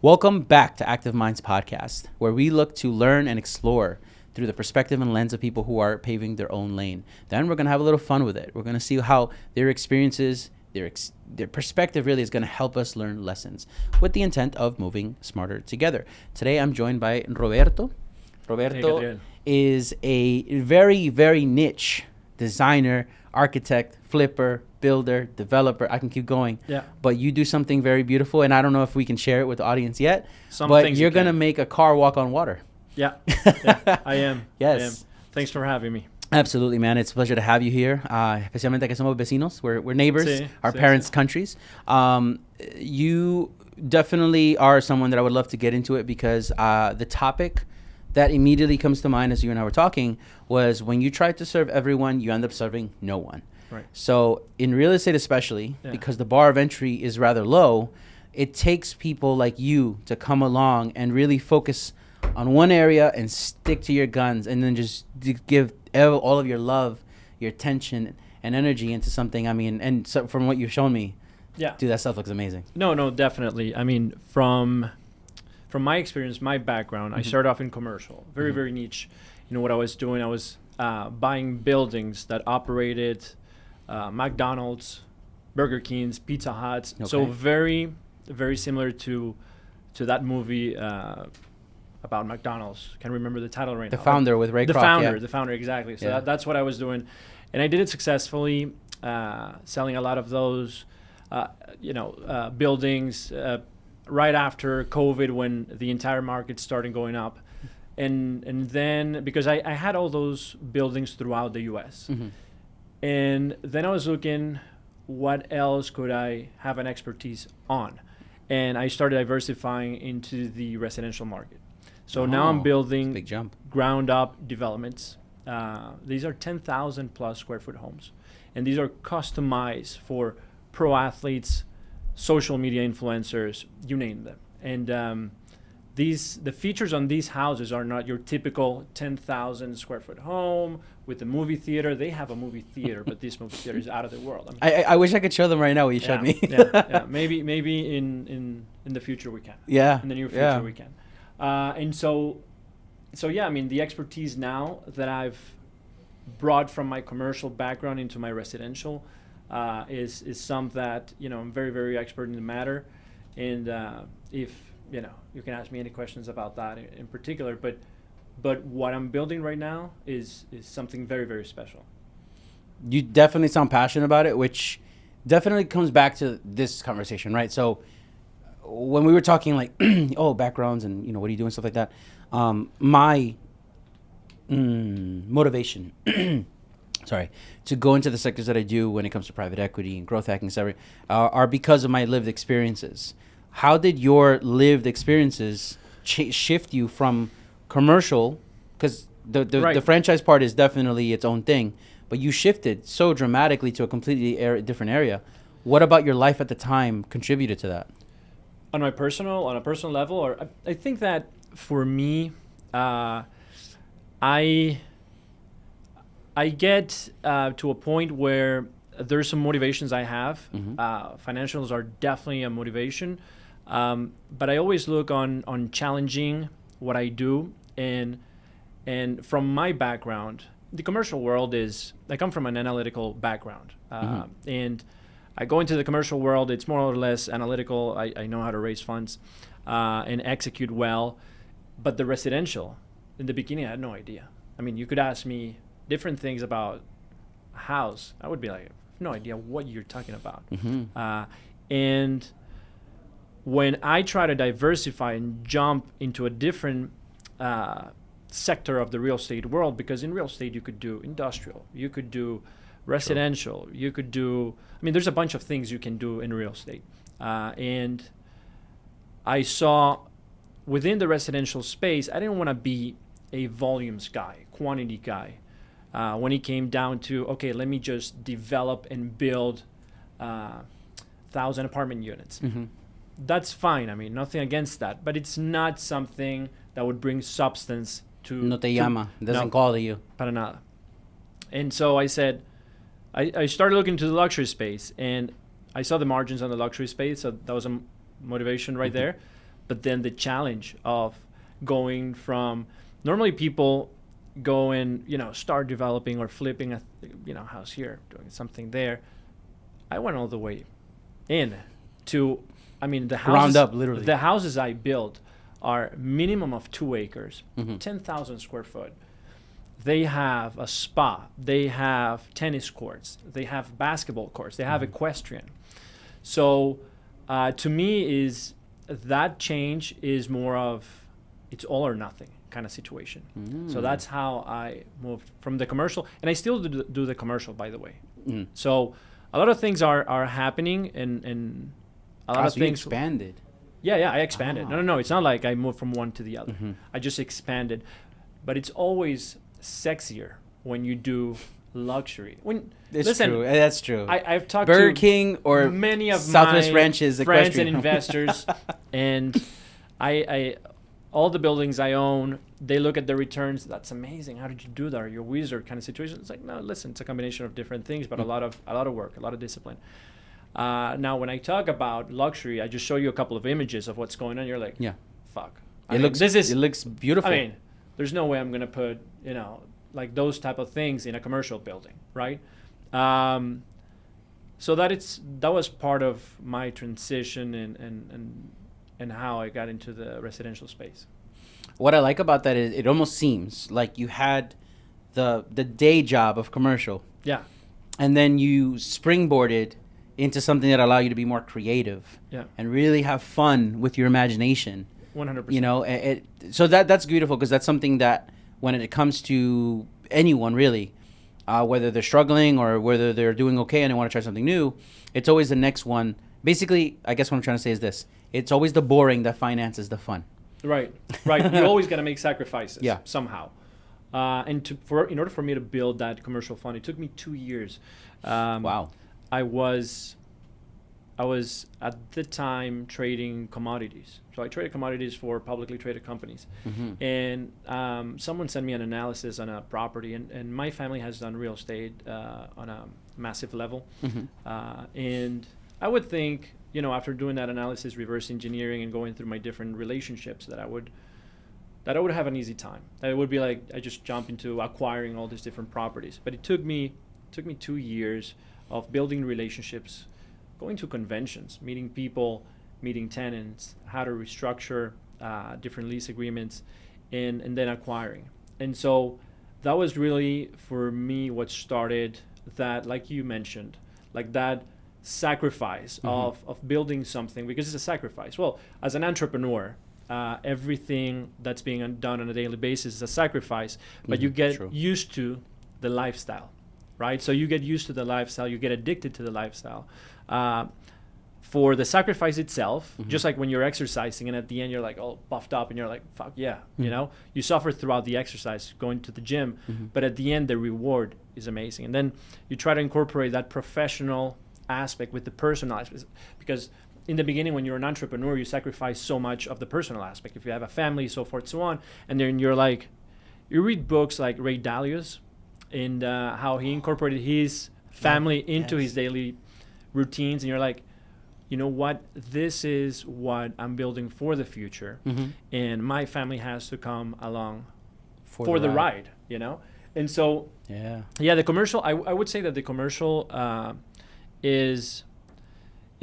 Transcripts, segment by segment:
Welcome back to Active Minds Podcast, where we look to learn and explore through the perspective and lens of people who are paving their own lane. Then we're going to have a little fun with it. We're going to see how their experiences, their perspective really is going to help us learn lessons with the intent of moving smarter together. Today I'm joined by Roberto. Roberto is a very, very niche designer, architect, flipper, builder, developer. I can keep going. Yeah. But you do something very beautiful, and I don't know if we can share it with the audience yet. But you're going to make a car walk on water. Yeah. Yeah, I am. Yes. I am. Thanks for having me. Absolutely, man. It's a pleasure to have you here. Especialmente que somos vecinos. We're neighbors, our parents' countries. You definitely are someone that I would love to get into it because the topic that immediately comes to mind as you and I were talking was when you try to serve everyone, you end up serving no one. Right. So in real estate especially, because the bar of entry is rather low, it takes people like you to come along and really focus on one area and stick to your guns and then just give all of your love, your attention and energy into something. I mean, and so from what you've shown me, dude, that stuff looks amazing. No, definitely. I mean, from my experience, my background, I started off in commercial, very, very niche. You know what I was doing? I was buying buildings that operated McDonald's, Burger King's, Pizza Hut's. Okay. So very, very similar to that movie about McDonald's. Can't remember the title right now. The Founder with Ray Kroc. The Founder, exactly. So that's what I was doing. And I did it successfully, selling a lot of those, buildings right after COVID when the entire market started going up. And then, because I had all those buildings throughout the U.S., and then I was looking, what else could I have an expertise on? And I started diversifying into the residential market. So now I'm building big jump. Ground up developments. These are 10,000 plus square foot homes. And these are customized for pro athletes, social media influencers, you name them. And the features on these houses are not your typical 10,000 square foot home with a movie theater. They have a movie theater, but this movie theater is out of the world. I mean, I wish I could show them right now what you showed me. Maybe in the future we can. Yeah. In the near future we can. And so I mean, the expertise now that I've brought from my commercial background into my residential is some that, I'm very, very expert in the matter. And if, you can ask me any questions about that in particular, but what I'm building right now is something very, very special. You definitely sound passionate about it, which definitely comes back to this conversation, right? So when we were talking like, backgrounds and, what do you do and stuff like that, my motivation, to go into the sectors that I do when it comes to private equity and growth hacking, etc., are because of my lived experiences. How did your lived experiences shift you from commercial? Because the franchise part is definitely its own thing, but you shifted so dramatically to a completely different area. What about your life at the time contributed to that? On a personal level, or I think that for me, I get to a point where there's some motivations I have. Financials are definitely a motivation, but I always look on challenging what I do, and from my background, the commercial world is, I come from an analytical background, and I go into the commercial world, it's more or less analytical. I know how to raise funds and execute well. But the residential, in the beginning, I had no idea. I mean, you could ask me different things about a house. I would be like, I have no idea what you're talking about. And when I try to diversify and jump into a different sector of the real estate world, because in real estate you could do industrial, you could do residential, you could do, there's a bunch of things you can do in real estate. And I saw within the residential space, I didn't want to be a volumes guy, quantity guy. When it came down to, okay, let me just develop and build 1,000 apartment units. That's fine. Nothing against that. But it's not something that would bring substance to... No te llama. Doesn't call to you. Para nada. And so I said, I started looking into the luxury space, and I saw the margins on the luxury space, so that was a motivation right there. but then the challenge of going from, normally people go and, start developing or flipping a house here, doing something there. I went all the way in to, the houses, ground up, literally. The houses I built are minimum of 2 acres, Mm-hmm. 10,000 square foot. They have a spa, they have tennis courts, they have basketball courts, they have equestrian. So to me, is that change is more of, it's all or nothing kind of situation. So that's how I moved from the commercial, and I still do the commercial, by the way. So a lot of things are happening, and a lot of you things expanded. Yeah, I expanded. No, it's not like I moved from one to the other. I just expanded. But it's always sexier when you do luxury. True. That's true. I've talked Burger to King or many of Southwest my Ranches friends equestrian. and investors, and I all the buildings I own, they look at the returns. That's amazing. How did you do that? Are you a wizard kind of situation? It's like, no, listen, it's a combination of different things, but a lot of work, a lot of discipline. Now, when I talk about luxury, I just show you a couple of images of what's going on. You're like, Yeah. fuck. It looks beautiful. There's no way I'm going to put, like those type of things in a commercial building, right? So that was part of my transition and how I got into the residential space. What I like about that is it almost seems like you had the day job of commercial. Yeah. And then you springboarded into something that allowed you to be more creative. Yeah. And really have fun with your imagination. 100%. So that's beautiful, because that's something that when it comes to anyone really, whether they're struggling or whether they're doing okay and they want to try something new, it's always the next one. Basically, I guess what I'm trying to say is this: it's always the boring that finances the fun. Right. You always got to make sacrifices. Yeah. Somehow. And in order for me to build that commercial fund, it took me 2 years. Wow. I was at the time trading commodities. So I traded commodities for publicly traded companies. Mm-hmm. And someone sent me an analysis on a property, and my family has done real estate on a massive level. Mm-hmm. And I would think, after doing that analysis, reverse engineering and going through my different relationships, that I would have an easy time. That it would be like I just jump into acquiring all these different properties. But it took me 2 years of building relationships, going to conventions, meeting people, meeting tenants, how to restructure different lease agreements, and then acquiring. And so that was really, for me, what started that, like you mentioned, like that sacrifice of building something, because it's a sacrifice. Well, as an entrepreneur, everything that's being done on a daily basis is a sacrifice, but you get used to the lifestyle. Right? So you get used to the lifestyle, you get addicted to the lifestyle. For the sacrifice itself, just like when you're exercising and at the end you're like all buffed up and you're like, fuck yeah, you suffer throughout the exercise, going to the gym, but at the end the reward is amazing. And then you try to incorporate that professional aspect with the personal aspect, because in the beginning, when you're an entrepreneur, you sacrifice so much of the personal aspect. If you have a family, so forth, so on, and then you read books like Ray Dalio's, and how he incorporated his family into his daily routines. And you're like, you know what? This is what I'm building for the future. And my family has to come along for the ride, And so, the commercial, I would say that the commercial is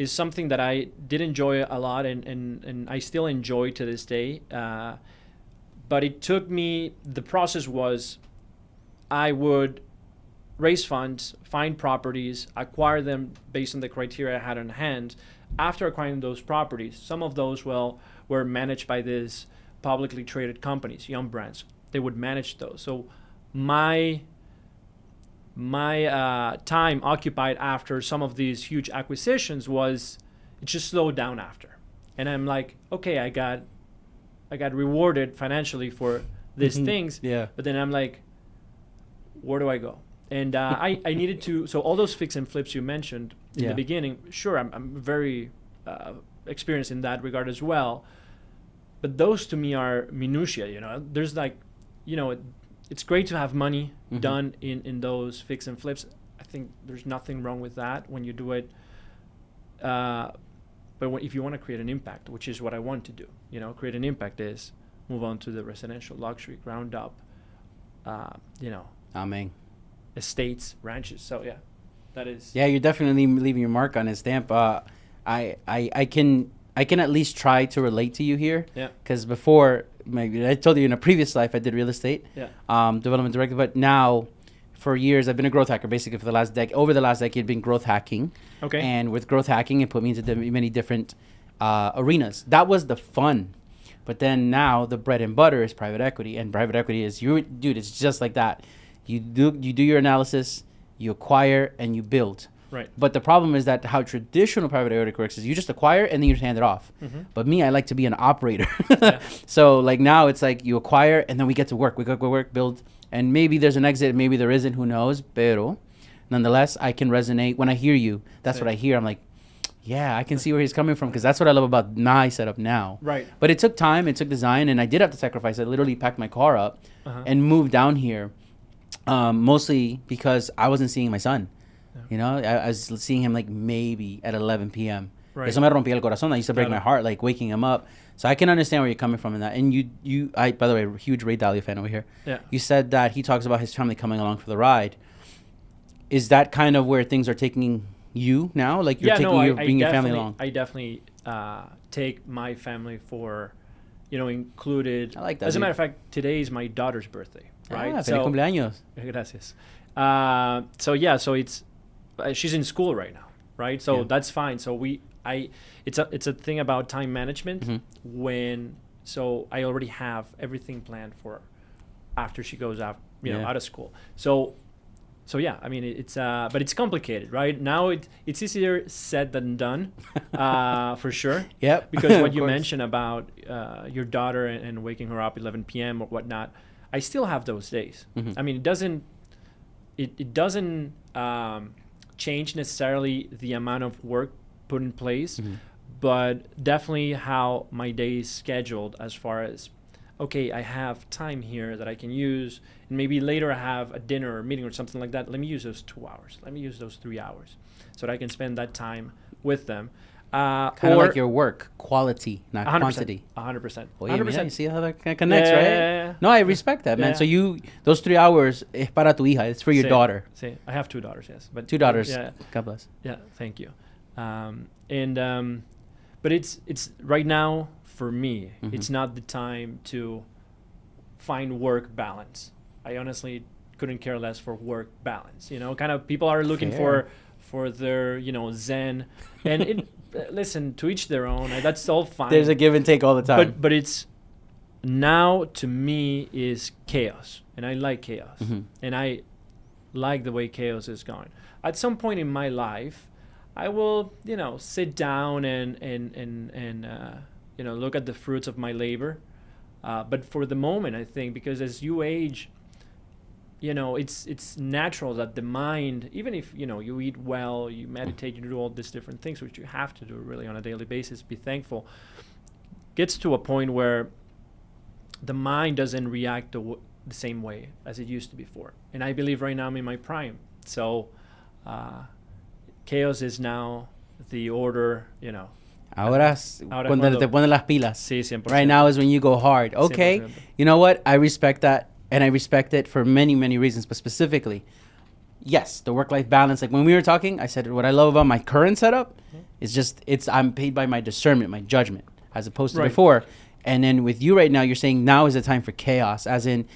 something that I did enjoy a lot, and I still enjoy to this day. But it took me, the process was, I would raise funds, find properties, acquire them based on the criteria I had on hand. After acquiring those properties, some of those were managed by these publicly traded companies, young brands. They would manage those. So my time occupied after some of these huge acquisitions it just slowed down after. And I'm like, okay, I got rewarded financially for these things. Yeah. But then I'm like, where do I go? And I needed to, so all those fix and flips you mentioned in the beginning, sure, I'm very experienced in that regard as well. But those to me are minutiae, There's it's great to have money done in those fix and flips. I think there's nothing wrong with that when you do it But if you want to create an impact, which is what I want to do, create an impact is move on to the residential luxury ground up, Amen. estates, ranches. So yeah, that is. Yeah, you're definitely leaving your mark on his stamp. I can at least try to relate to you here. Yeah. Because before, maybe I told you in a previous life I did real estate. Yeah. Development director, but now for years I've been a growth hacker. Basically, for the last decade, over the last decade, been growth hacking. Okay. And with growth hacking, it put me into many different arenas. That was the fun. But then now the bread and butter is private equity, and private equity is dude. It's just like that. You do your analysis, you acquire, and you build. Right. But the problem is that how traditional private equity works is you just acquire and then you just hand it off. Mm-hmm. But me, I like to be an operator. Yeah. So like now it's like you acquire and then we get to work. We go work, build, and maybe there's an exit, maybe there isn't. Who knows? Pero nonetheless, I can resonate when I hear you. That's what I hear. I'm like, yeah, I can see where he's coming from, because that's what I love about my setup now. Right. But it took time, it took design, and I did have to sacrifice. I literally packed my car up and moved down here, mostly because I wasn't seeing my son. Yeah. I was seeing him like maybe at 11 p.m. Right. Eso me rompía el corazón. That used to break my heart, like waking him up. So I can understand where you're coming from in that. And by the way, huge Ray Dalio fan over here. Yeah. You said that he talks about his family coming along for the ride. Is that kind of where things are taking you now? Like you're bringing your family along? I definitely take my family for, included. I like that. As a matter of fact, today is my daughter's birthday, right? Feliz cumpleaños. Gracias. So it's, she's in school right now, right? So that's fine. So it's a thing about time management so I already have everything planned for after she goes out, out of school. So yeah, I mean, but it's complicated, right? Now it's easier said than done, for sure. Yep. Because what you mentioned about your daughter and waking her up 11 p.m. or whatnot, I still have those days. Mm-hmm. I mean, it doesn't change necessarily the amount of work put in place, but definitely how my day is scheduled as far as, okay, I have time here that I can use, and maybe later I have a dinner or a meeting or something like that. Let me use those 2 hours. Let me use those 3 hours so that I can spend that time with them. Kind of like your work, quality, not 100%, quantity. 100%. Well, 100%. Yeah, you see how that connects, right? Yeah. No, I respect that, man. So those 3 hours es para tu hija. It's for your daughter. Sí. I have 2 daughters, yes. But 2 daughters. Yeah. God bless. Yeah, thank you. But it's right now for me. It's not the time to find work balance. I honestly couldn't care less for work balance. Kind of people are looking for their zen, and listen, to each their own. That's all fine. There's a give and take all the time. But it's now to me is chaos, and I like chaos, and I like the way chaos is going. At some point in my life, I will sit down and look at the fruits of my labor. But for the moment, I think, because as you age, it's natural that the mind, even if you eat well, you meditate, you do all these different things, which you have to do really on a daily basis, be thankful, gets to a point where the mind doesn't react the same way as it used to before. And I believe right now I'm in my prime. So chaos is now the order, Ahora cuando te ponen las pilas. Sí, 100%. Right now is when you go hard. Okay. 100%. You know what? I respect that. And I respect it for many, many reasons. But specifically, yes, the work-life balance. Like when we were talking, I said what I love about my current setup is just I'm paid by my discernment, my judgment, as opposed to before. And then with you right now, you're saying now is the time for chaos, as in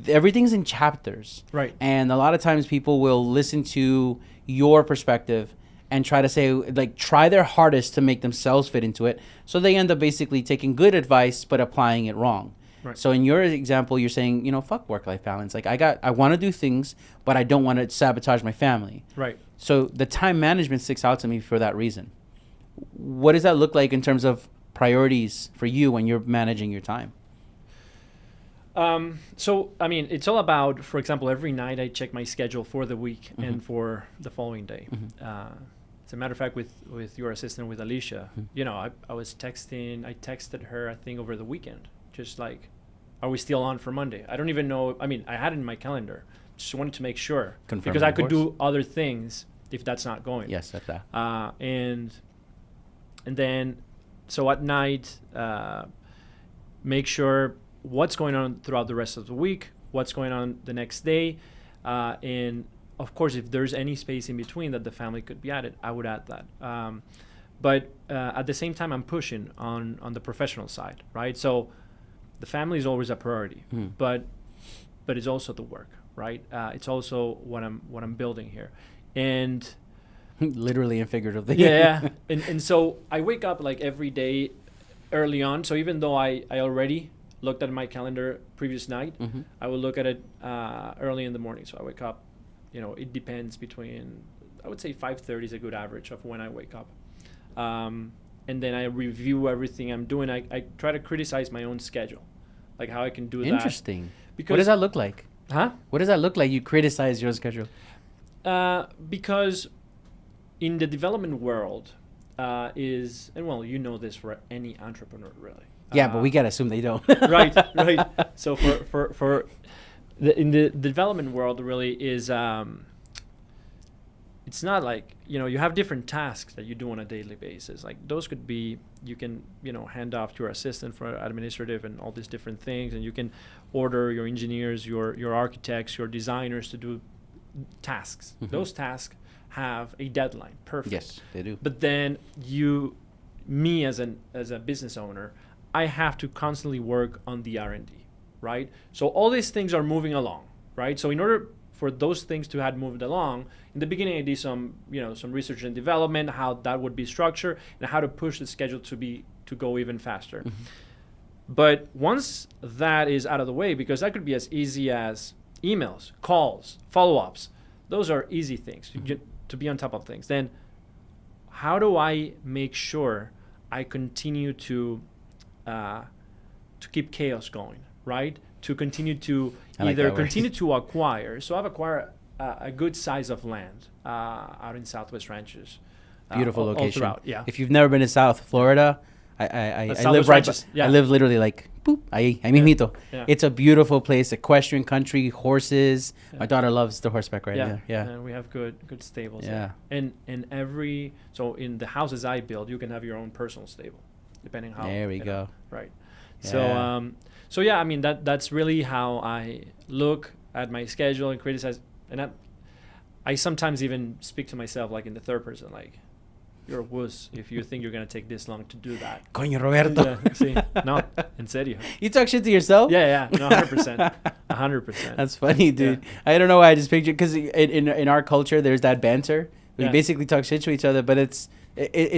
everything's in chapters. Right. And a lot of times people will listen to your perspective and try to say, like, try their hardest to make themselves fit into it. So they end up basically taking good advice, but applying it wrong. Right. So in your example, you're saying, fuck work-life balance. Like I want to do things, but I don't want to sabotage my family. Right. So the time management sticks out to me for that reason. What does that look like in terms of priorities for you when you're managing your time? So, I mean, it's all about, for example, every night I check my schedule for the week and for the following day. As a matter of fact, with your assistant, with Alicia, I was texting, I texted her, I think, over the weekend, just like, are we still on for Monday? I don't even know. I mean, I had it in my calendar. Just wanted to make sure. Confirm, because I could do other things if that's not going. Yes, that's that. And And then, so at night, make sure what's going on throughout the rest of the week, what's going on the next day, and of course, if there's any space in between that the family could be added, I would add that. But at the same time, I'm pushing on the professional side, right? So the family is always a priority, but it's also the work, right? It's also what I'm building here, and literally and figuratively. yeah. And so I wake up like every day early on. So even though I already looked at my calendar previous night, I will look at it early in the morning. So I wake up, it depends between, I would say 5:30 is a good average of when I wake up. And then I review everything I'm doing. I try to criticize my own schedule, like how I can do that. Interesting. Because, what does that look like? Huh? What does that look like? You criticize your schedule? Because in the development world and well, this for any entrepreneur, really. Yeah, but we gotta assume they don't. right. So for in the development world, really is it's not like you have different tasks that you do on a daily basis. Like those could be, you can hand off to your assistant for administrative and all these different things, and you can order your engineers, your architects, your designers to do tasks. Those tasks have a deadline. Perfect. Yes, they do. But then me as a business owner, I have to constantly work on the R&D, right? So all these things are moving along, right? So in order for those things to have moved along, in the beginning I did some research and development, how that would be structured and how to push the schedule to go even faster. But once that is out of the way, because that could be as easy as emails, calls, follow-ups, those are easy things to be on top of things. Then how do I make sure I continue to keep chaos going, right? To continue to continue to acquire. So I've acquired a good size of land out in Southwest Ranches. Beautiful location. All throughout, yeah. If you've never been to South Florida, I live Ranches, yeah. I live literally like boop, ahí mismito. Yeah. It's a beautiful place, equestrian country, horses. Yeah. My daughter loves the horseback riding there. Yeah. And we have good stables. Yeah. There. And so in the houses I build, you can have your own personal stable, depending how. There we go. Right. Yeah. So yeah, I mean that's really how I look at my schedule and criticize, and I sometimes even speak to myself like in the third person, like, you're a wuss if you think you're gonna take this long to do that. Coño, Roberto. Yeah, sí. No, en serio. You talk shit to yourself? Yeah, no, 100%, 100%. That's funny, dude. Yeah. I don't know why I just pictured, because in our culture there's that banter. We Yeah. basically talk shit to each other, but it's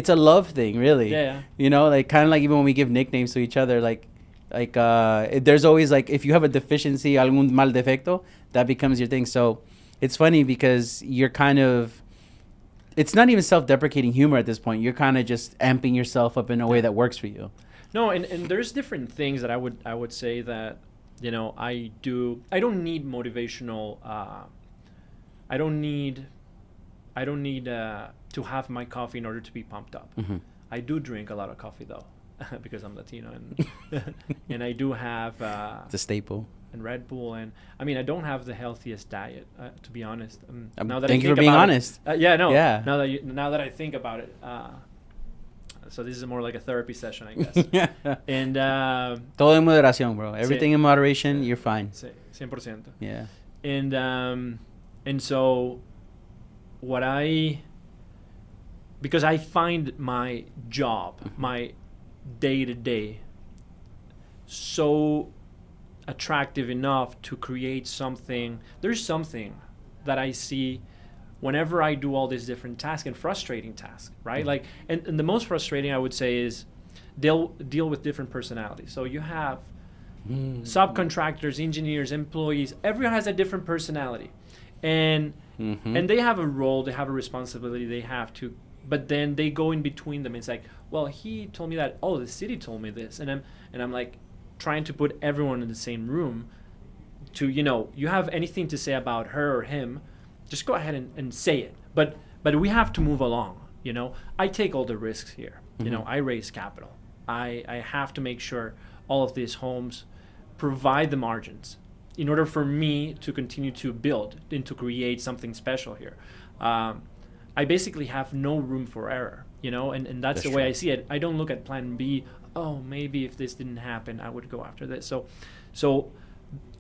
a love thing, really. Yeah. Like kind of like even when we give nicknames to each other, like there's always like, if you have a deficiency, algún mal defecto, that becomes your thing. So it's funny because you're kind of, it's not even self-deprecating humor at this point. You're kind of just amping yourself up in a way that works for you. No, and there's different things that I would say that I do. I don't need motivational. I don't need to have my coffee in order to be pumped up. I do drink a lot of coffee though, because I'm Latino, and and I do have it's a staple. And Red Bull, and I mean I don't have the healthiest diet, to be honest. Now that thank I you for being honest. Yeah, no. Yeah. Now that I think about it, so this is more like a therapy session, I guess. And todo en moderación, bro. Everything sí. in moderation, you're fine. Sí, 100%. Yeah. And so because I find my job, my day-to-day, so attractive enough to create something. There's something that I see whenever I do all these different tasks, and frustrating tasks, right? Like, and the most frustrating I would say is they'll deal with different personalities. So you have subcontractors, engineers, employees. Everyone has a different personality, and they have a role, they have a responsibility, they have to. But then they go in between them. It's like, well, he told me that. Oh, the city told me this, and I'm like trying to put everyone in the same room. To you have anything to say about her or him, just go ahead and say it. But we have to move along. I take all the risks here. I raise capital. I have to make sure all of these homes provide the margins in order for me to continue to build and to create something special here. I basically have no room for error. and that's the way I see it. I don't look at plan B. Oh, maybe if this didn't happen, I would go after this. So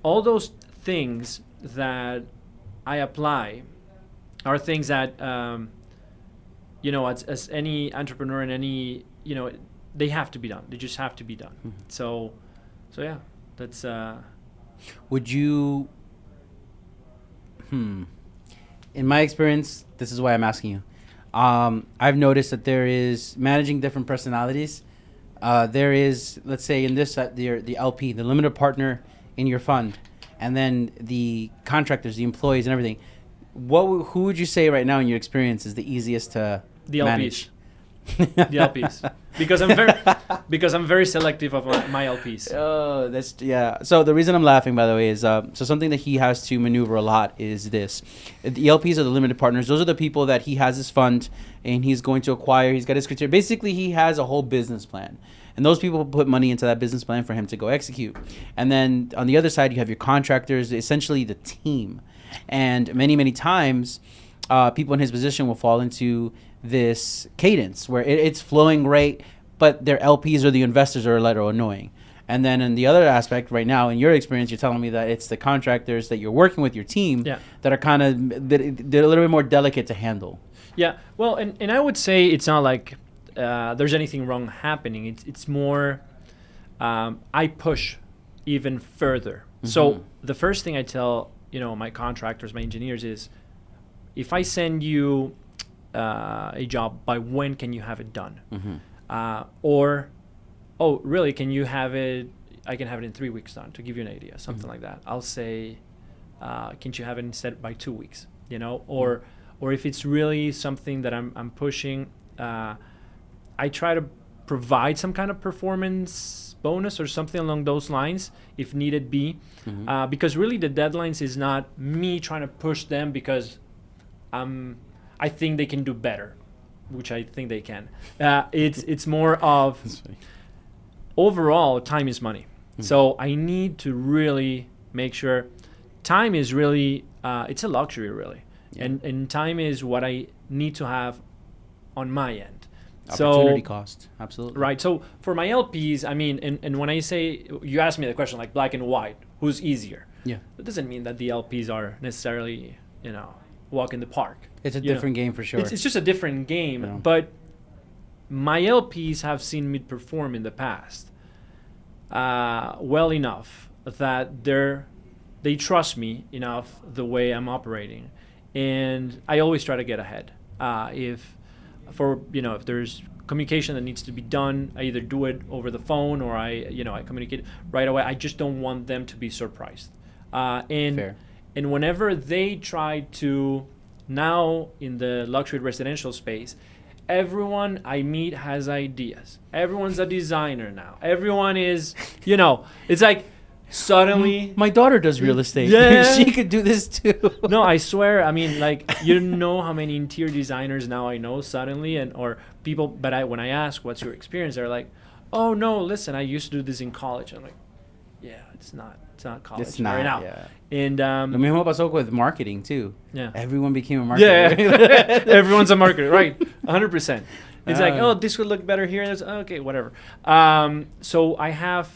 all those things that I apply are things that, as any entrepreneur and any, they have to be done. They just have to be done. Mm-hmm. So yeah, that's. Would you? In my experience, this is why I'm asking you. I've noticed that there is managing different personalities. There is, let's say, in this the LP, the limited partner in your fund, and then the contractors, the employees, and everything. Who would you say right now in your experience is the easiest to manage? The LPs, because I'm very selective of my LPs. Oh, that's So the reason I'm laughing, by the way, is so something that he has to maneuver a lot is this: the LPs are the limited partners. Those are the people that he has his fund and he's going to acquire. He's got his criteria. Basically, he has a whole business plan, and those people put money into that business plan for him to go execute. And then on the other side, you have your contractors, essentially the team. And many times, people in his position will fall into this cadence where it's flowing great, but their LPs or the investors are a little annoying. And then in the other aspect right now, in your experience, you're telling me that it's the contractors that you're working with, your team, that are kind of, they're a little bit more delicate to handle. Yeah, well, and I would say it's not like there's anything wrong happening. It's more I push even further. Mm-hmm. So the first thing I tell my contractors, my engineers is, if I send you a job, by when can you have it done? Mm-hmm. Or, oh, really, can you have it? I can have it in 3 weeks done, to give you an idea, something like that. I'll say, can't you have it instead by 2 weeks? Or if it's really something that I'm pushing, I try to provide some kind of performance bonus or something along those lines, if needed be, mm-hmm. Because really the deadlines is not me trying to push them because I think they can do better, which I think they can. It's more of overall time is money. Mm-hmm. So I need to really make sure time is really, it's a luxury really. Yeah. And time is what I need to have on my end. Opportunity cost, absolutely. Right. So for my LPs, I mean, and when I say, you asked me the question like black and white, who's easier? Yeah. That doesn't mean that the LPs are necessarily, walk in the park. It's a different game for sure. It's just a different game. But my LPs have seen me perform in the past well enough that they trust me enough the way I'm operating. And I always try to get ahead. If there's communication that needs to be done, I either do it over the phone or I communicate right away. I just don't want them to be surprised. Fair. And whenever they try to, now in the luxury residential space, everyone I meet has ideas. Everyone's a designer now. Everyone is, it's like suddenly. My daughter does real estate. Yeah. She could do this too. No, I swear. I mean, like, you know how many interior designers now I know suddenly, or people. But when I ask, what's your experience? They're like, oh no, listen, I used to do this in college. I'm like, yeah, it's not college. It's not right now. Yeah. And lo mismo pasó with marketing too. Yeah. Everyone became a marketer. Yeah. Everyone's a marketer, right? 100%. It's like, oh, this would look better here. Okay, whatever. So I have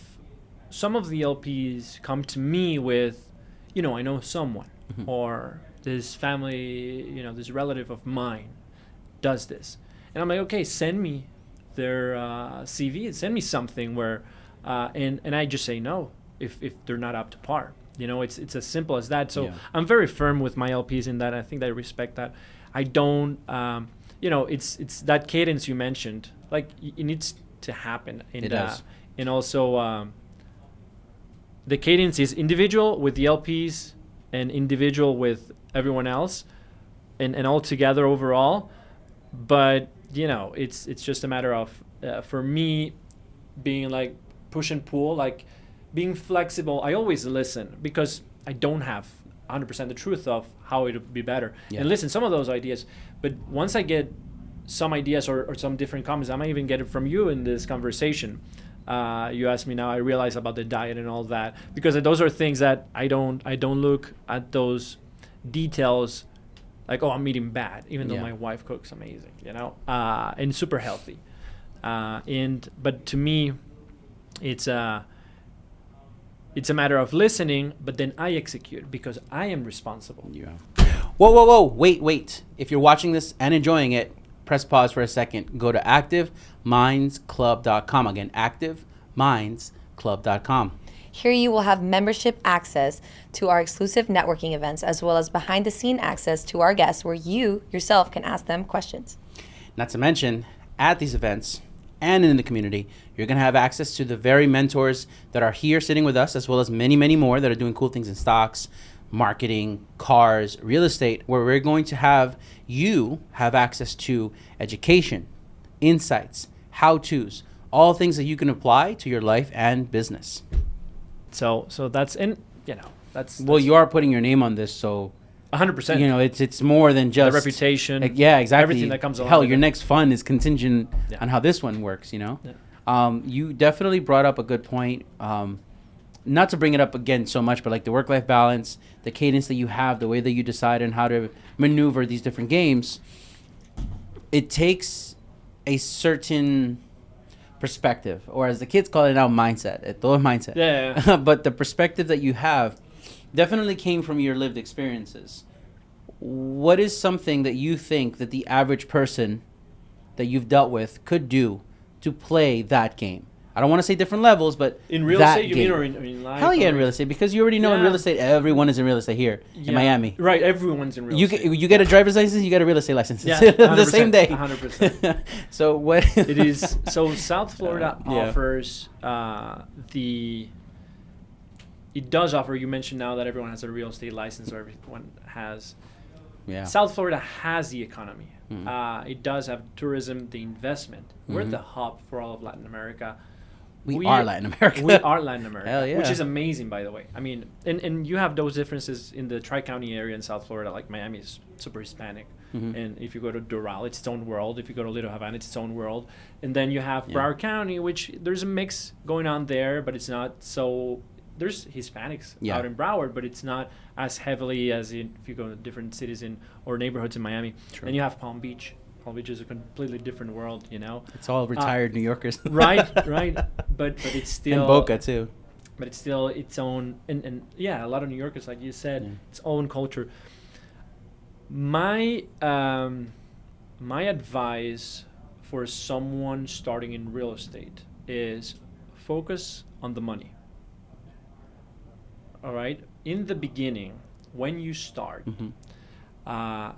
some of the LPs come to me with, I know someone, mm-hmm. or this family, this relative of mine does this. And I'm like, okay, send me their CV, send me something where, and I just say no if they're not up to par. It's as simple as that. So I'm very firm with my LPs in that. I think they respect that. I don't, it's that cadence you mentioned. Like, it needs to happen. And, it does. And also, the cadence is individual with the LPs and individual with everyone else, and all together overall. But it's just a matter of for me being like push and pull, like being flexible. I always listen because I don't have 100% the truth of how it would be better. Yeah. And listen, some of those ideas. But once I get some ideas or some different comments, I might even get it from you in this conversation. You asked me now, I realize about the diet and all that, because those are things that I don't look at those details like, oh, I'm eating bad, even though Yeah. my wife cooks amazing, and super healthy. But to me, it's a matter of listening, but then I execute because I am responsible. Yeah. Whoa. Wait. If you're watching this and enjoying it, press pause for a second. Go to activemindsclub.com. Again, activemindsclub.com. Here you will have membership access to our exclusive networking events, as well as behind-the-scene access to our guests where you yourself can ask them questions. Not to mention, at these events and in the community, you're going to have access to the very mentors that are here sitting with us, as well as many, many more that are doing cool things in stocks, marketing, cars, real estate, where we're going to have you have access to education, insights, how-tos, all things that you can apply to your life and business. So that's that's Well, you are putting your name on this, so 100%. it's more than just the reputation. Yeah, exactly. Everything that comes along. Hell, with your it. next fund is contingent Yeah. on how this one works. Yeah. You definitely brought up a good point. Not to bring it up again so much, but like the work-life balance, the cadence that you have, the way that you decide on how to maneuver these different games, it takes a certain perspective, or as the kids call it now, mindset. Todo mindset. Yeah. But the perspective that you have definitely came from your lived experiences. What is something that you think that the average person that you've dealt with could do to play that game? I don't want to say different levels, but In real that estate, you game. mean, or in life? Hell yeah, or in real estate, because you already know in Yeah. real estate, everyone is in real estate here in Miami. Right, everyone's in real You estate. you get a driver's license, you get a real estate license. Yeah, the same 100%, day. 100%. So what? It is. So South Florida Yeah. offers it does offer, you mentioned now that everyone has a real estate license, or everyone has. Yeah. South Florida has the economy. Mhm. It does have tourism, the investment. We're Mhm. the hub for all of Latin America. We are Latin America. We are Latin America, Hell yeah. which is amazing, by the way. I mean, and you have those differences in the Tri-County area in South Florida. Like Miami is super Hispanic, Mhm. and if you go to Doral, it's its own world. If you go to Little Havana, it's its own world. And then you have Yeah. Broward County, which there's a mix going on there, but it's not so. There's Hispanics Yeah. out in Broward, but it's not as heavily as if you go to different cities or neighborhoods in Miami. True. Then you have Palm Beach. Palm Beach is a completely different world, It's all retired New Yorkers. right, but it's still And Boca too. but it's still its own, and yeah, a lot of New Yorkers, like you said, Yeah. its own culture. My advice for someone starting in real estate is focus on the money. All right, in the beginning, when you start, Mhm.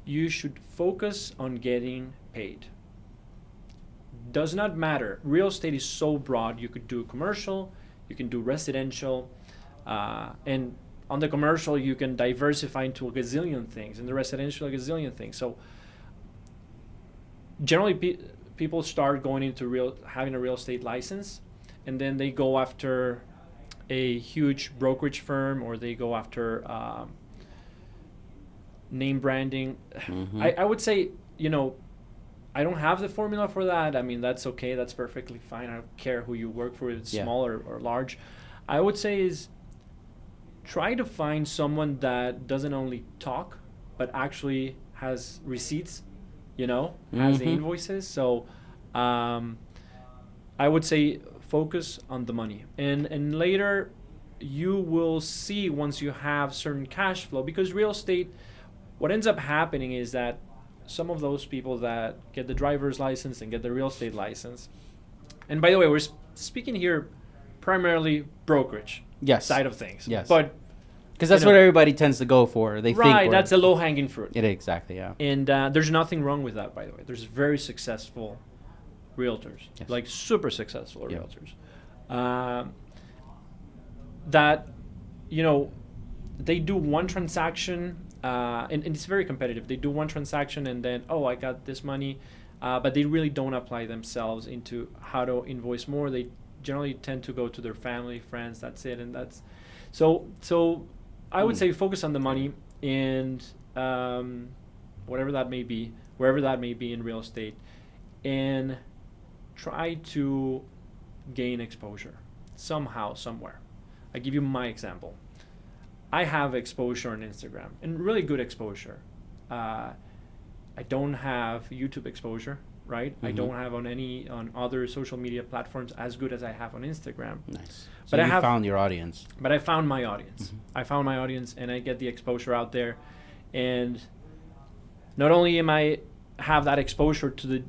you should focus on getting paid. Does not matter. Real estate is so broad. You could do commercial, you can do residential, and on the commercial you can diversify into a gazillion things, and the residential a gazillion things. So generally people start going into having a real estate license, and then they go after a huge brokerage firm, or they go after name branding. Mhm. I would say, I don't have the formula for that. I mean, that's okay. That's perfectly fine. I don't care who you work for, if it's Yeah. small or large. I would say is try to find someone that doesn't only talk, but actually has receipts, has the Mhm. invoices. So I would say focus on the money. And later you will see, once you have certain cash flow, because real estate, what ends up happening is that some of those people that get the driver's license and get the real estate license, and by the way, we're speaking here primarily brokerage Yes. side of things. Yes. But Because that's what everybody tends to go for. They think right, we're- that's a low hanging fruit. it exactly, yeah. And there's nothing wrong with that, by the way. There's very successful realtors, Yes. like super successful Yeah. realtors, that, they do one transaction, and it's very competitive. They do one transaction and then, oh, I got this money, but they really don't apply themselves into how to invoice more. They generally tend to go to their family, friends, that's it. And that's, so I would say focus on the money, and whatever that may be, wherever that may be in real estate, and try to gain exposure somehow, somewhere. I give you my example. I have exposure on Instagram, and really good exposure. I don't have YouTube exposure, right? I don't have on other social media platforms as good as I have on Instagram. Nice. So But I you have found your audience. But I found my audience. I found my audience, and I get the exposure out there. And not only am I have that exposure to the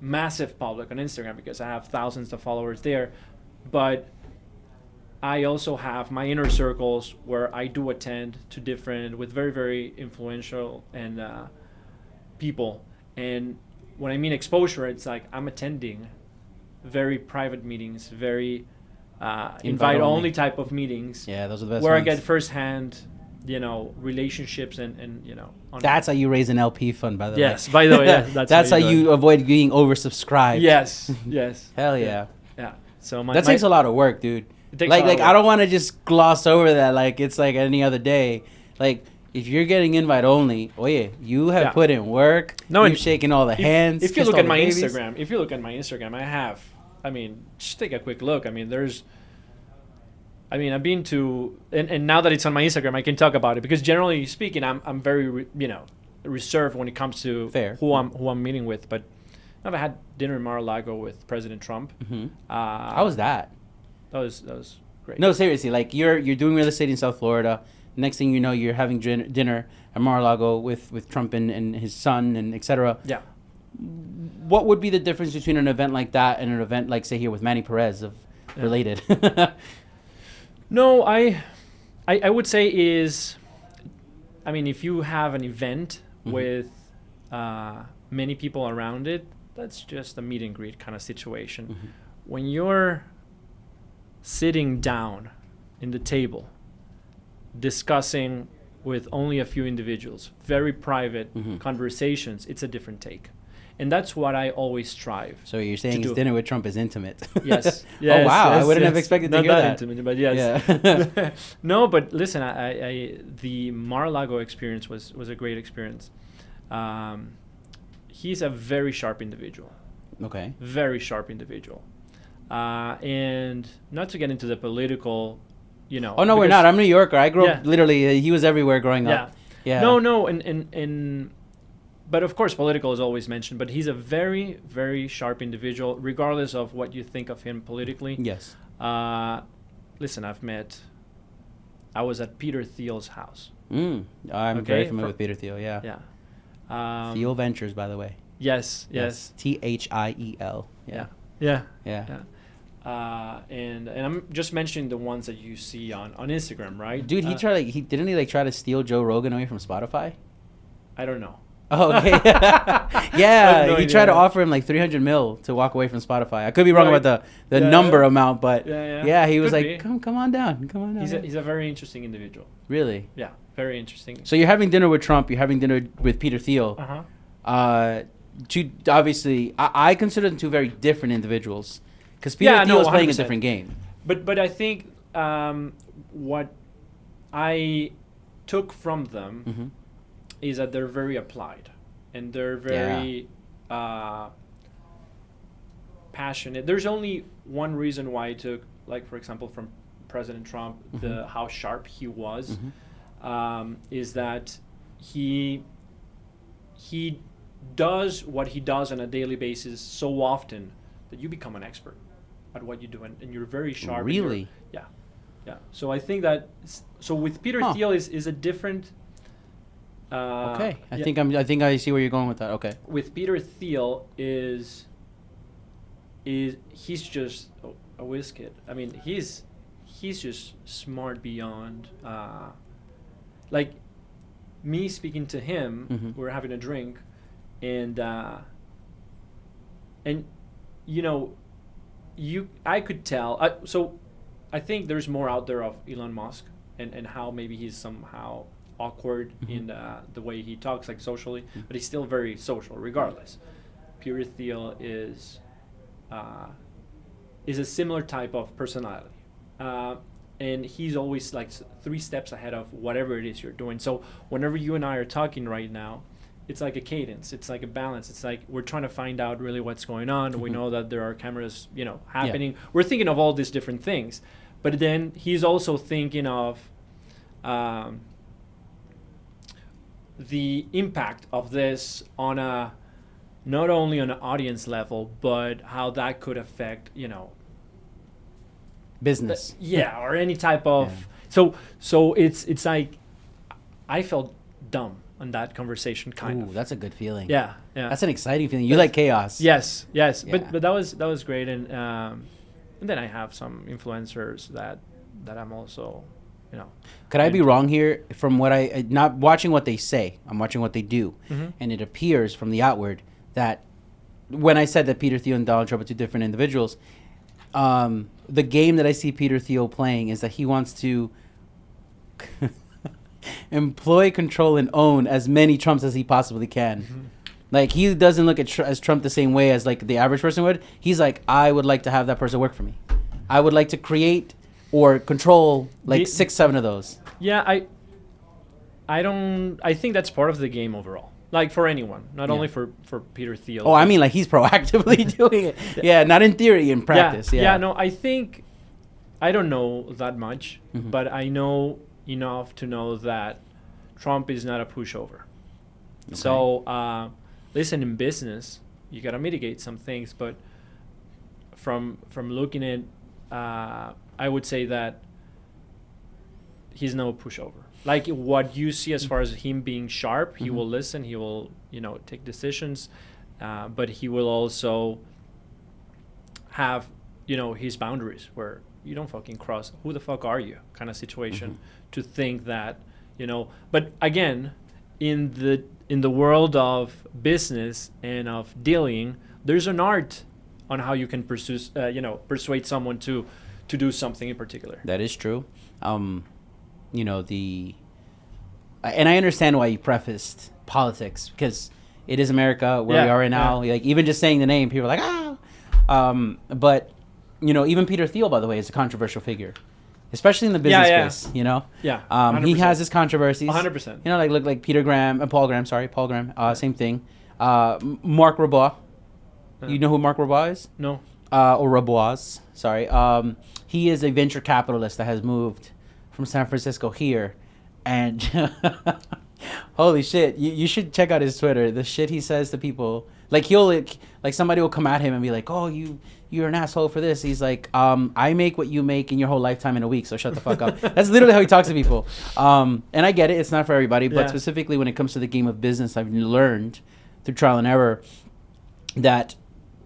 massive public on Instagram because I have thousands of followers there, but I also have my inner circles where I do attend to different, with very, very influential and people. And when I mean exposure, it's like I'm attending very private meetings, very invite only type of meetings. Yeah, those are the best where ones. I get firsthand, relationships and That's how you raise an LP fund, by the way. Yes, by the way, yeah, that's how do it. you avoid being oversubscribed. Yes, yes. Hell yeah. Yeah. So That takes a lot of work, dude. It takes Like a lot of I work. don't want to just gloss over that like it's like any other day. Like if you're getting invite only, oh yeah, you have put in work. No, you've and shaking all the hands. If you kissed look all at the my babies. Instagram, just take a quick look. I've been to, and now that it's on my Instagram, I can talk about it because generally speaking, I'm very reserved when it comes to Fair. who I'm meeting with. But I've had dinner in Mar-a-Lago with President Trump. How was that? That was great. No, seriously. Like you're doing real estate in South Florida. Next thing you know, you're having dinner at Mar-a-Lago with Trump and his son and etc. Yeah. What would be the difference between an event like that and an event like say here with Manny Perez of Related? No, I would say if you have an event with many people around it, that's just a meet and greet kind of situation. When you're sitting down in the table, discussing with only a few individuals, very private conversations, it's a different take. And that's what I always strive. So you're saying his do. dinner with Trump is intimate? Yes. Oh wow! I wouldn't have expected to Not hear that that. intimate, but yes. Yeah. No, but listen, the Mar-a-Lago experience was a great experience. He's a very sharp individual. Okay. Very sharp individual. And not to get into the political, Oh no, we're not. I'm a New Yorker. I grew up literally. He was everywhere growing up. Yeah. No, and but of course, political is always mentioned. But he's a very, very sharp individual, regardless of what you think of him politically. Yes. Listen, I was at Peter Thiel's house. I'm very familiar with Peter Thiel. Yeah. Yeah. Thiel Ventures, by the way. Yes. Thiel. Yeah. And I'm just mentioning the ones that you see on Instagram, right? Dude, he didn't he try to steal Joe Rogan away from Spotify? I don't know. Oh, okay. Yeah, no he idea. tried to offer him like 300 mil to walk away from Spotify. I could be wrong about the number amount, but he was Could like, be. come on down. He's a very interesting individual. Really? Yeah, very interesting. So you're having dinner with Trump. You're having dinner with Peter Thiel. Obviously, I consider them two very different individuals because Peter Thiel is playing a 100%. different game. But I think what I took from them is that they're very applied and they're very passionate. There's only one reason why I took, like, for example, from President Trump, how sharp he was, is that he does what he does on a daily basis so often that you become an expert at what you do, and you're very sharp. Really? Yeah. So I think that with Peter Thiel is a different. Okay, I think I see where you're going with that. Okay. With Peter Thiel is he's just a whiz kid. I mean, he's just smart beyond. Like me speaking to him, we were having a drink, and I could tell. So I think there's more out there of Elon Musk and how maybe he's somehow awkward in the way he talks, like socially, but he's still very social regardless. Peter Thiel is a similar type of personality. And he's always like 3 steps ahead of whatever it is you're doing. So whenever you and I are talking right now, it's like a cadence. It's like a balance. It's like we're trying to find out really what's going on. We know that there are cameras, happening. Yeah. We're thinking of all these different things. But then he's also thinking of the impact of this on a not only on an audience level, but how that could affect, Business. or any type of. So it's like I felt dumb on that conversation, kind Ooh, of. that's a good feeling. Yeah. That's an exciting feeling. You like chaos. Yes. Yeah. But that was great, and then I have some influencers that I'm also, Could I be wrong here? From what not watching what they say, I'm watching what they do, and it appears from the outward that when I said that Peter Thiel and Donald Trump are two different individuals, the game that I see Peter Thiel playing is that he wants to employ, control, and own as many Trumps as he possibly can. Like, he doesn't look at as Trump the same way as like the average person would. He's like, I would like to have that person work for me. I would like to create or control like 6-7 of those. Yeah, I think that's part of the game overall. Like, for anyone, not only for Peter Thiel. Oh, I mean, like, he's proactively doing it. Yeah, not in theory, in practice. Yeah. No, I think I don't know that much, but I know enough to know that Trump is not a pushover. Okay. So, listen, in business, you got to mitigate some things, but from looking at, I would say that he's no pushover. Like, what you see as far as him being sharp, he will listen, he will, take decisions, but he will also have, his boundaries where you don't fucking cross. Who the fuck are you? Kind of situation to think that, But again, in the world of business and of dealing, there's an art on how you can persuade someone to do something in particular. That is true. And I understand why you prefaced politics, because it is America where we are right now. Like, even just saying the name, people are like, but even Peter Thiel, by the way, is a controversial figure, especially in the business space. He has his controversies. 100%. Like Paul Graham. Same thing. Mark Rabois. You know who Mark Rabois is? No. Or Rabois. Sorry. He is a venture capitalist that has moved from San Francisco here, and holy shit, you should check out his Twitter. The shit he says to people, like, somebody will come at him and be like, oh, you're an asshole for this. He's like, I make what you make in your whole lifetime in a week, so shut the fuck up. That's literally how he talks to people. And I get it, it's not for everybody, but specifically when it comes to the game of business, I've learned through trial and error that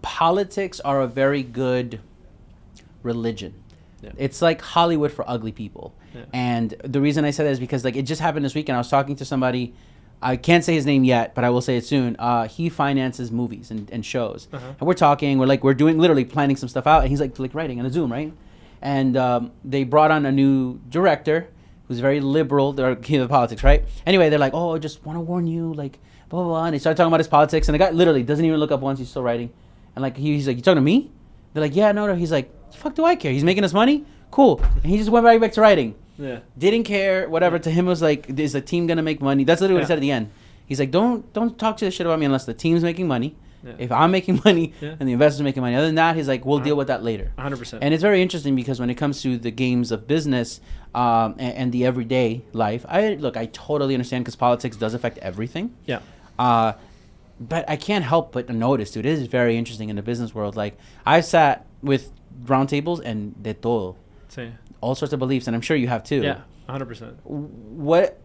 politics are a very good religion. It's like Hollywood for ugly people. And the reason I say that is because, like, it just happened this weekend. I was talking to somebody, I can't say his name yet, but I will say it soon. He finances movies and shows. And we're talking, we're doing, literally planning some stuff out, and he's like writing on a Zoom, right? And they brought on a new director who's very liberal. They're the politics, right? Anyway, they're like, oh, I just want to warn you, like, blah, blah, blah. And they started talking about his politics, and the guy literally doesn't even look up once. He's still writing. And like, he's like, you talking to me? They're like, yeah, no. He's like, the fuck do I care? He's making us money? Cool. And he just went right back to writing. Yeah. Didn't care, whatever. To him, it was like, is the team gonna make money? That's literally what he said at the end. He's like, don't talk to this shit about me unless the team's making money. If I'm making money and the investor's making money. Other than that, he's like, we'll deal with that later. 100%. And it's very interesting because when it comes to the games of business and the everyday life, I totally understand, because politics does affect everything. Yeah. But I can't help but notice, dude, it is very interesting in the business world. Like, I've sat with roundtables and de todo. Sí. All sorts of beliefs, and I'm sure you have too. Yeah, 100%. What?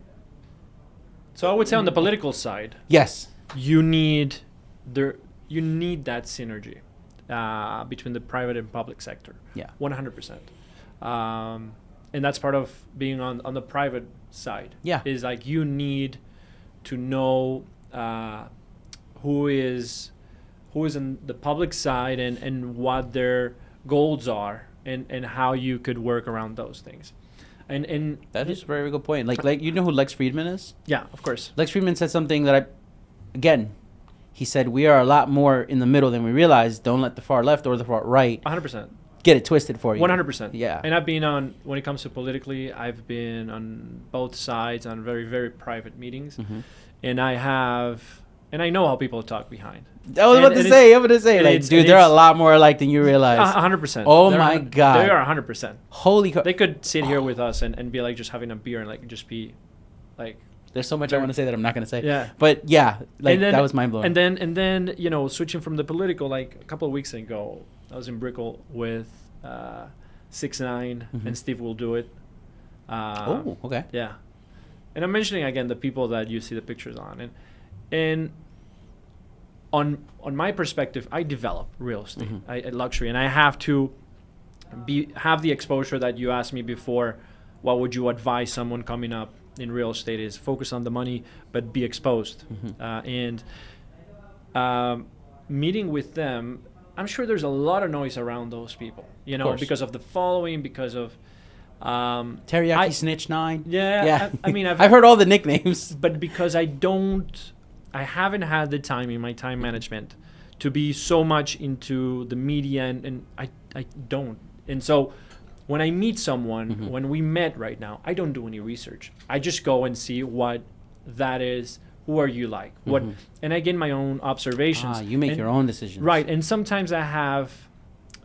So I would say on the political side, yes, you need that synergy between the private and public sector. Yeah, 100%. And that's part of being on the private side. Yeah, is like, you need to know who is in the public side and what their goals are. And how you could work around those things, and that is a very good point. Like you know who Lex Friedman is? Yeah, of course. Lex Friedman said something that he said, we are a lot more in the middle than we realize. Don't let the far left or the far right 100% get it twisted for you. 100%. Yeah. And I've been on, when it comes to politically, I've been on both sides on very, very private meetings, and I know how people talk behind. I was about to say, like, dude, they're a lot more alike than you realize. 100%. Oh my God. They are 100%. Holy They could sit here with us and be like just having a beer and like just be like There's so much I want to say that I'm not going to say. Yeah. But yeah, like then, that was mind blowing. And then switching from the political, like a couple of weeks ago, I was in Brickell with 6ix9ine and Steve Will Do It. Oh, okay. Yeah. And I'm mentioning again the people that you see the pictures on, and on my perspective, I develop real estate, luxury, and I have to have the exposure that you asked me before. What would you advise someone coming up in real estate? Is focus on the money, but be exposed. And meeting with them, I'm sure there's a lot of noise around those people, because of the following, because of Teriyaki Snitch 9. Yeah. I mean, I've heard all the nicknames. But because I haven't had the time in my time management to be so much into the media, and I don't. And so when I meet someone, when we met right now, I don't do any research. I just go and see what that is. Who are you like? What? And I get my own observations. You make your own decisions. Right. And sometimes I have,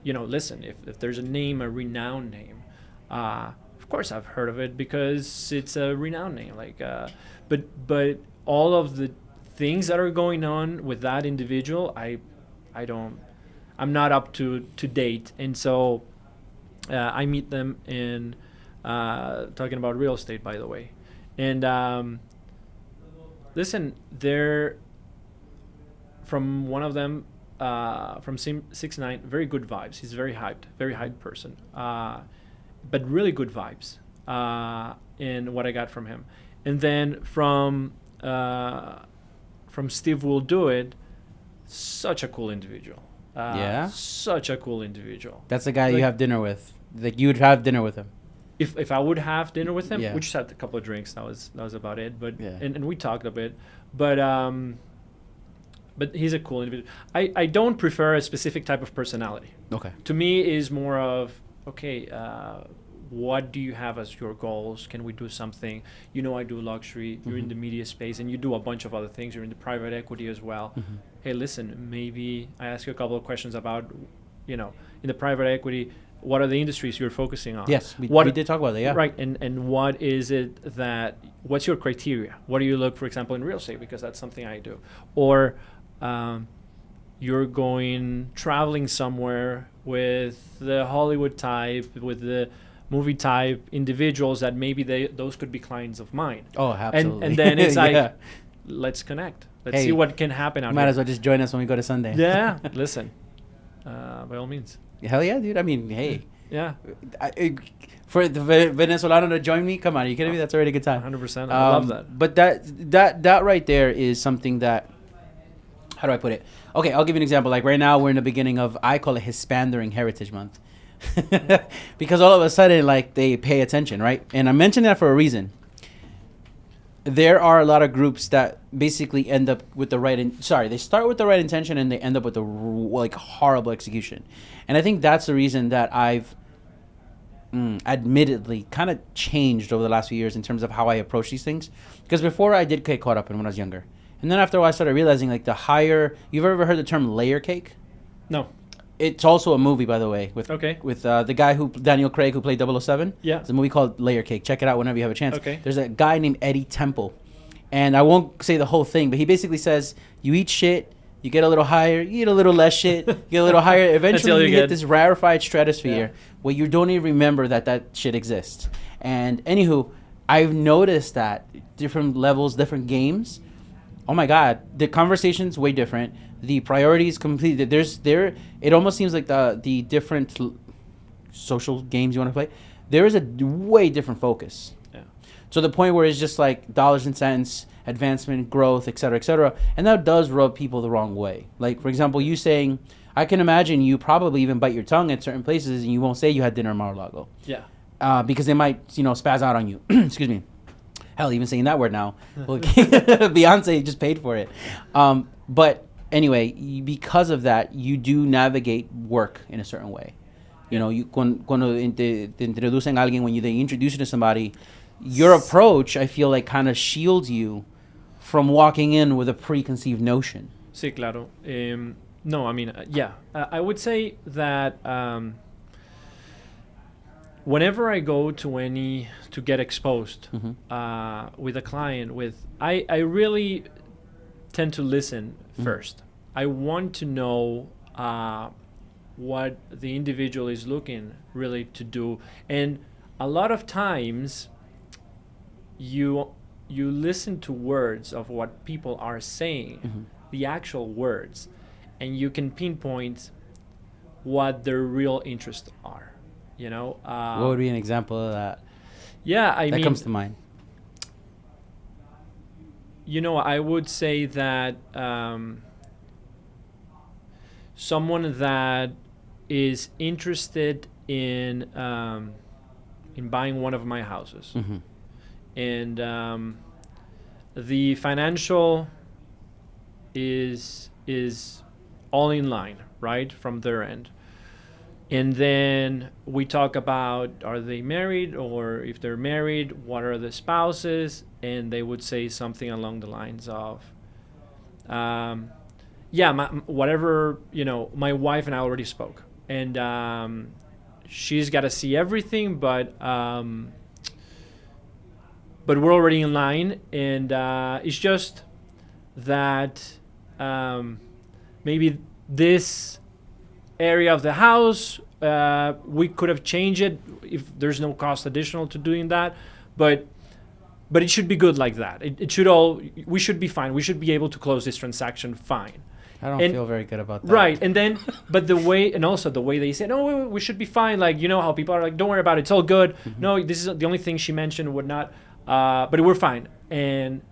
listen, if there's a name, a renowned name, of course I've heard of it because it's a renowned name. Like, but all of the things that are going on with that individual, I'm not up to date. And so I meet them in talking about real estate, by the way. And listen, they're from one of them, from 6ix9ine, very good vibes. He's very hyped person, but really good vibes in what I got from him. And then from Steve Will Do It, such a cool individual. Such a cool individual. That's the guy you have dinner with. Like you would have dinner with him. If I would have dinner with him, we just had a couple of drinks. That was about it. But and we talked a bit. But he's a cool individual. I don't prefer a specific type of personality. Okay. To me, is more of what do you have as your goals? Can we do something? I do luxury. You're in the media space, and you do a bunch of other things. You're in the private equity as well. Hey, listen, maybe I ask you a couple of questions about, in the private equity, what are the industries you're focusing on? Yes, we did talk about that, yeah. Right, and what is it what's your criteria? What do you look, for example, in real estate? Because that's something I do. Or you're traveling somewhere with the Hollywood type, with the movie type individuals that maybe those could be clients of mine. Oh, absolutely. And then it's like, let's connect. Let's see what can happen out here. Might as well just join us when we go to Sunday. Yeah, listen, by all means. Hell yeah, dude. I mean, hey. Yeah. For the Venezolano to join me, come on, are you kidding me? That's already a good time. 100%. I love that. But that right there is something that, how do I put it? Okay, I'll give you an example. Like right now, we're in the beginning of, I call it Hispandering Heritage Month. Because all of a sudden, like, they pay attention, right? And I mention that for a reason. There are a lot of groups that basically end up with they start with the right intention and they end up with the horrible execution. And I think that's the reason that I've admittedly kind of changed over the last few years in terms of how I approach these things. Because before I did get caught up in when I was younger. And then after a while I started realizing like you've ever heard the term layer cake? No. It's also a movie, by the way, with the guy Daniel Craig, who played 007. Yeah. It's a movie called Layer Cake. Check it out whenever you have a chance. Okay. There's a guy named Eddie Temple. And I won't say the whole thing, but he basically says, you eat shit, you get a little higher, you eat a little less shit, you get a little higher. Eventually you hit this rarefied stratosphere where you don't even remember that shit exists. And anywho, I've noticed that different levels, different games, oh my God, the conversation's way different. The priorities completely, it almost seems like the different social games you want to play, there is a way different focus. Yeah. To the point where it's just like dollars and cents, advancement, growth, et cetera, and that does rub people the wrong way. Like, for example, you saying, I can imagine you probably even bite your tongue at certain places and you won't say you had dinner in Mar-a-Lago. Yeah. Because they might, spaz out on you. Excuse me. Hell, even saying that word now. Beyonce just paid for it. But anyway, because of that, you do navigate work in a certain way. Cuando te introducen a alguien, when they introduce you to somebody, your approach, I feel like, kind of shields you from walking in with a preconceived notion. Sí, claro. No, I mean, I would say that whenever I go to get exposed Mm-hmm. with a client, I really tend to listen first. I want to know what the individual is looking really to do, and a lot of times you listen to words of what people are saying, the actual words, and you can pinpoint what their real interests are. You know, What would be an example of that? yeah, I That mean, comes to mind. you know, I would say that someone that is interested in buying one of my houses, Mm-hmm. and the financial is all in line, right, from their end. And then we talk about, are they married, or if they're married, what are the spouses? And they would say something along the lines of, yeah, whatever, you know, my wife and I already spoke. And she's got to see everything, but we're already in line. And it's just that maybe this area of the house, we could have changed it if there's no cost additional to doing that, but it should be good like that. It should we should be fine. We should be able to close this transaction fine. I don't feel very good about that. Right, and then, but the way, and also the way they say, no, we should be fine. Like, you know how people are like, don't worry about it, it's all good. Mm-hmm. No, this is the only thing she mentioned would not, but we're fine. And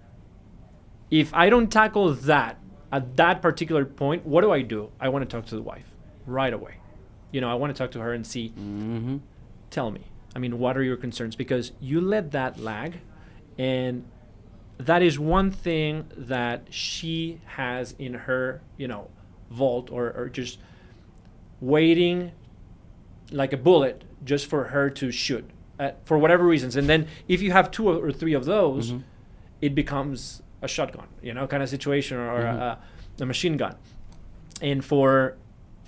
if I don't tackle that at that particular point, what do? I want to talk to the wife right away. You know, I want to talk to her and see, Mm-hmm. tell me, I mean, what are your concerns? Because you let that lag, and that is one thing that she has in her, you know, vault, or just waiting like a bullet just for her to shoot for whatever reasons. And then if you have 2 or 3 of those, it becomes a shotgun, you know, kind of situation, or a machine gun. And for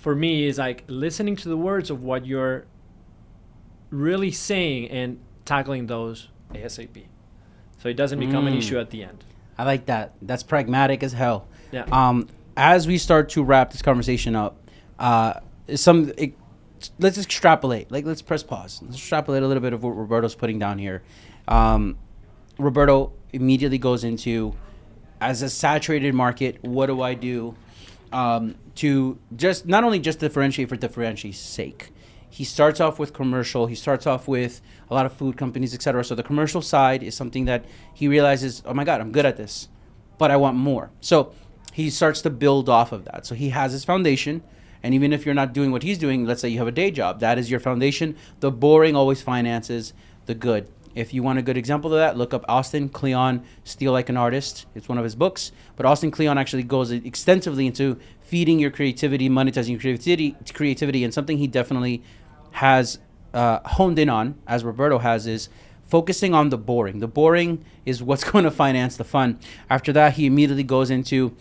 me, is like listening to the words of what you're really saying and tackling those ASAP, so it doesn't become an issue at the end. I like that. That's pragmatic as hell. Yeah. As we start to wrap this conversation up, let's extrapolate. Like, let's press pause. Let's extrapolate a little bit of what Roberto's putting down here. Roberto immediately goes into, as a saturated market, what do I do to just not only just differentiate for differentiation's sake. He starts off with commercial. He starts off with a lot of food companies, etc. So the commercial side is something that he realizes, oh my God, I'm good at this, but I want more. So he starts to build off of that. So he has his foundation. And even if you're not doing what he's doing, let's say you have a day job, that is your foundation. The boring always finances the good. If you want a good example of that, look up Austin Kleon, Steal Like an Artist. It's one of his books. But Austin Kleon actually goes extensively into feeding your creativity, monetizing your creativity, and something he definitely has honed in on, as Roberto has, is focusing on the boring. The boring is what's going to finance the fun. After that, he immediately goes into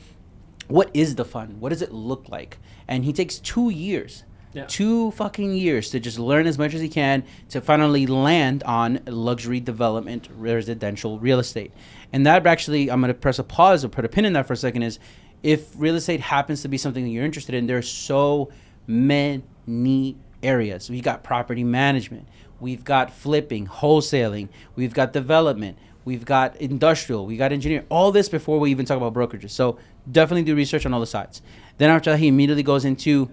what is the fun? What does it look like? And he takes 2 years. Yeah. 2 fucking years to just learn as much as he can to finally land on luxury development, residential real estate. And that actually, I'm going to press a pause or put a pin in that for a second, is if real estate happens to be something that you're interested in, there's so many areas. We got property management. We've got flipping, wholesaling. We've got development. We've got industrial. We got engineering. All this before we even talk about brokerages. So definitely do research on all the sides. Then after that, he immediately goes into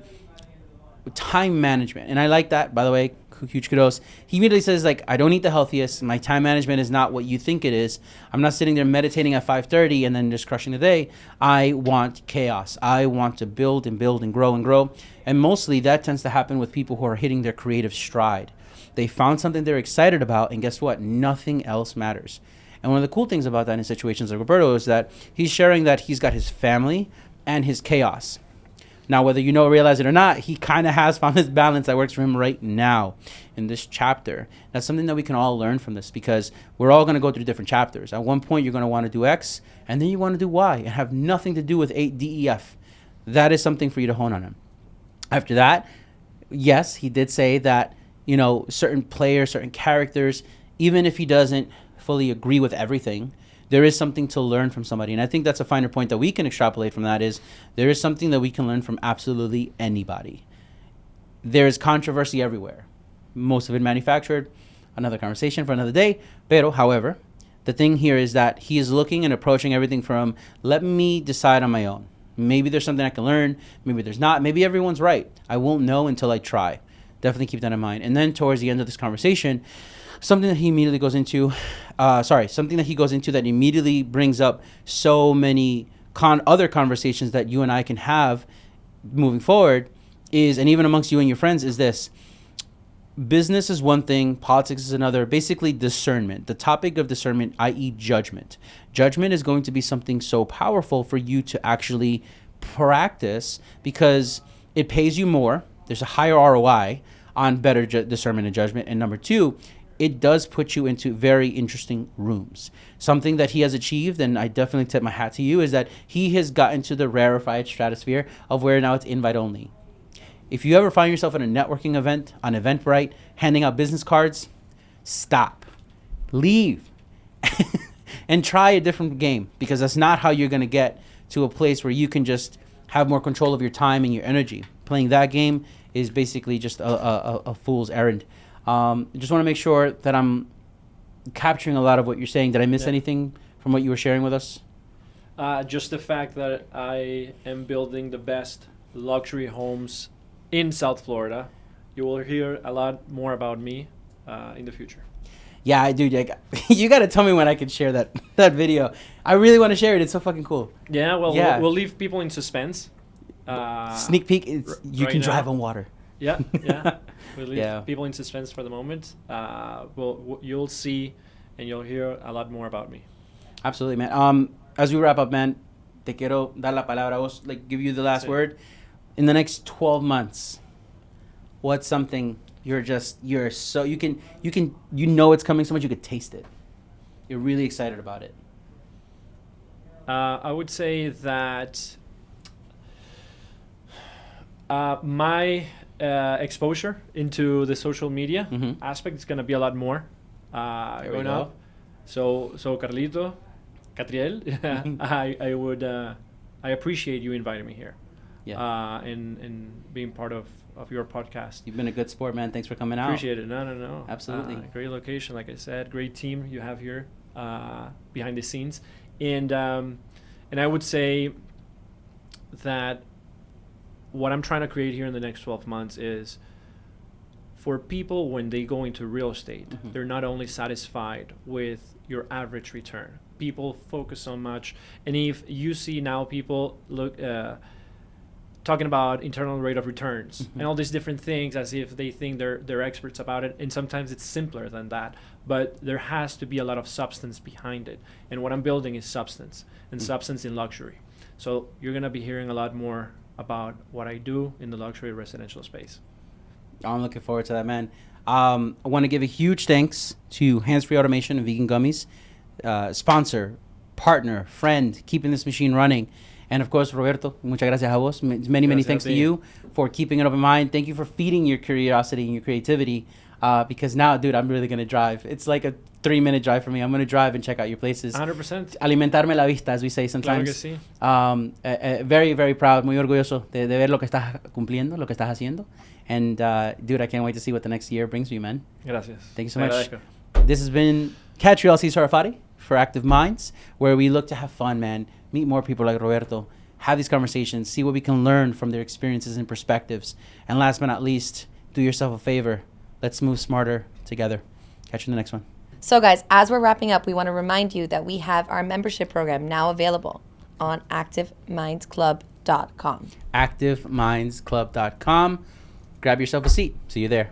time management. And I like that, by the way, huge kudos. He immediately says, like, I don't eat the healthiest. My time management is not what you think it is. I'm not sitting there meditating at 5:30 and then just crushing the day. I want chaos. I want to build and build and grow and grow. And mostly that tends to happen with people who are hitting their creative stride. They found something they're excited about, and guess what? Nothing else matters. And one of the cool things about that in situations like Roberto is that he's sharing that he's got his family and his chaos. Now, whether you know or realize it or not, he kind of has found his balance that works for him right now in this chapter. That's something that we can all learn from this, because we're all going to go through different chapters. At one point, you're going to want to do X, and then you want to do Y, and have nothing to do with DEF. That is something for you to hone on him. After that, yes, he did say that certain players, certain characters, even if he doesn't fully agree with everything, there is something to learn from somebody. And I think that's a finer point that we can extrapolate from that is there is something that we can learn from absolutely anybody. There is controversy everywhere. Most of it manufactured. Another conversation for another day. Pero, however, the thing here is that he is looking and approaching everything from, let me decide on my own. Maybe there's something I can learn. Maybe there's not. Maybe everyone's right. I won't know until I try. Definitely keep that in mind. And then towards the end of this conversation, something that he immediately goes into, that immediately brings up so many other conversations that you and I can have moving forward is, and even amongst you and your friends, is this. Business is one thing, politics is another. Basically, discernment. The topic of discernment, i.e. judgment. Judgment is going to be something so powerful for you to actually practice because it pays you more. There's a higher ROI on better discernment and judgment. And number two, it does put you into very interesting rooms. Something that he has achieved, and I definitely tip my hat to you, is that he has gotten to the rarefied stratosphere of where now it's invite only. If you ever find yourself at a networking event on Eventbrite, handing out business cards, stop, leave, and try a different game, because that's not how you're going to get to a place where you can just have more control of your time and your energy. Playing that game is basically just a fool's errand. Just want to make sure that I'm capturing a lot of what you're saying. Did I miss anything from what you were sharing with us? Just the fact that I am building the best luxury homes in South Florida. You will hear a lot more about me in the future. Yeah, I do. You got to tell me when I can share that video. I really want to share it. It's so fucking cool. Yeah, well, Yeah. We'll leave people in suspense. Sneak peek. You right can now. drive on water. Yeah. We'll leave Yeah. people in suspense for the moment. You'll see and you'll hear a lot more about me. Absolutely, man. As we wrap up, man, te quiero dar la palabra a vos, give you the last word. In the next 12 months, what's something it's coming so much you could taste it. You're really excited about it. I would say that my exposure into the social media aspect is going to be a lot more going up. So Carlito, Catriel, I appreciate you inviting me here. Yeah. And being part of your podcast. You've been a good sport, man. Thanks for coming out. Appreciate it. No. Absolutely. Great location, like I said. Great team you have here behind the scenes. And I would say that what I'm trying to create here in the next 12 months is for people when they go into real estate, they're not only satisfied with your average return. People focus so much. And if you see now people talking about internal rate of returns and all these different things as if they think they're experts about it, and sometimes it's simpler than that, but there has to be a lot of substance behind it, and what I'm building is substance, and substance in luxury. So you're going to be hearing a lot more about what I do in the luxury residential space. I'm looking forward to that, man. I want to give a huge thanks to Hands Free Automation and Vegan Gummies, sponsor, partner, friend, keeping this machine running. And of course, Roberto, muchas gracias a vos. Many thanks to you for keeping an open mind. Thank you for feeding your curiosity and your creativity. Because now, dude, I'm really going to drive. It's like a 3-minute drive for me. I'm going to drive and check out your places. 100%. Alimentarme la vista, as we say sometimes. Claro que sí. Very, very proud, muy orgulloso de ver lo que estás cumpliendo, lo que estás haciendo. And, dude, I can't wait to see what the next year brings you, man. Gracias. Thank you so much. This has been Catriel C. Sarafati for Active Minds, where we look to have fun, man. Meet more people like Roberto. Have these conversations. See what we can learn from their experiences and perspectives. And last but not least, do yourself a favor. Let's move smarter together. Catch you in the next one. So guys, as we're wrapping up, we want to remind you that we have our membership program now available on ActiveMindsClub.com. ActiveMindsClub.com. Grab yourself a seat. See you there.